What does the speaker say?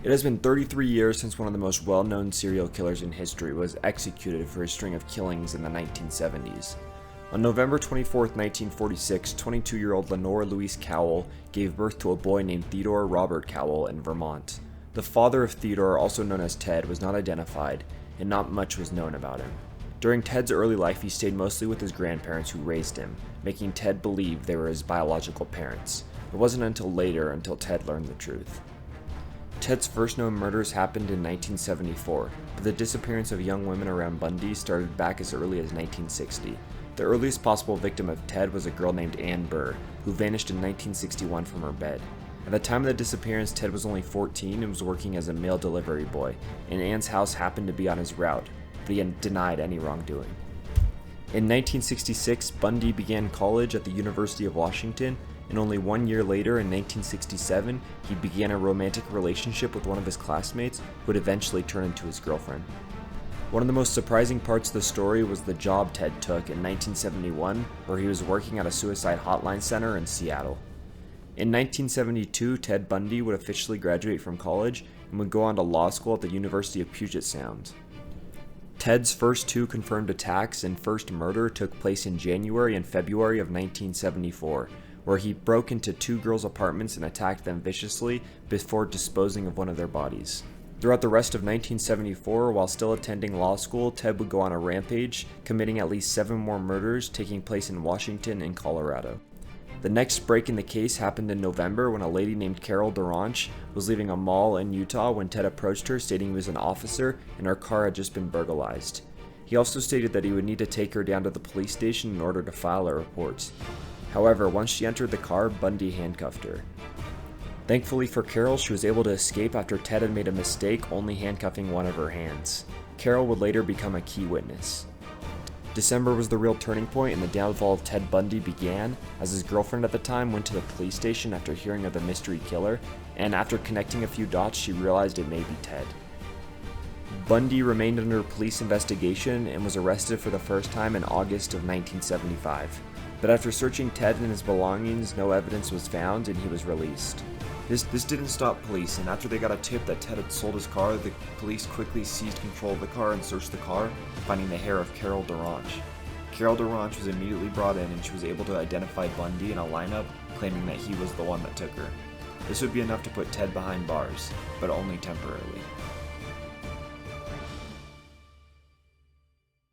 It has been 33 years since one of the most well-known serial killers in history was executed for a string of killings in the 1970s. On November 24, 1946, 22-year-old Lenore Louise Cowell gave birth to a boy named Theodore Robert Cowell in Vermont. The father of Theodore, also known as Ted, was not identified, and not much was known about him. During Ted's early life, he stayed mostly with his grandparents who raised him, making Ted believe they were his biological parents. It wasn't until Ted learned the truth. Ted's first known murders happened in 1974, but the disappearance of young women around Bundy started back as early as 1960. The earliest possible victim of Ted was a girl named Ann Burr, who vanished in 1961 from her bed. At the time of the disappearance, Ted was only 14 and was working as a mail delivery boy, and Ann's house happened to be on his route, but he denied any wrongdoing. In 1966, Bundy began college at the University of Washington, and only 1 year later, in 1967, he began a romantic relationship with one of his classmates who would eventually turn into his girlfriend. One of the most surprising parts of the story was the job Ted took in 1971, where he was working at a suicide hotline center in Seattle. In 1972, Ted Bundy would officially graduate from college and would go on to law school at the University of Puget Sound. Ted's first two confirmed attacks and first murder took place in January and February of 1974, where he broke into two girls' apartments and attacked them viciously before disposing of one of their bodies. Throughout the rest of 1974, while still attending law school, Ted would go on a rampage, committing at least 7 more murders taking place in Washington and Colorado. The next break in the case happened in November when a lady named Carol Duranch was leaving a mall in Utah when Ted approached her stating he was an officer and her car had just been burglarized. He also stated that he would need to take her down to the police station in order to file a report. However, once she entered the car, Bundy handcuffed her. Thankfully for Carol, she was able to escape after Ted had made a mistake, only handcuffing one of her hands. Carol would later become a key witness. December was the real turning point and the downfall of Ted Bundy began, as his girlfriend at the time went to the police station after hearing of the mystery killer, and after connecting a few dots, she realized it may be Ted. Bundy remained under police investigation and was arrested for the first time in August of 1975. But after searching Ted and his belongings, no evidence was found and he was released. This didn't stop police, and after they got a tip that Ted had sold his car, the police quickly seized control of the car and searched the car, finding the hair of Carol Duranch. Carol Duranch was immediately brought in and she was able to identify Bundy in a lineup, claiming that he was the one that took her. This would be enough to put Ted behind bars, but only temporarily.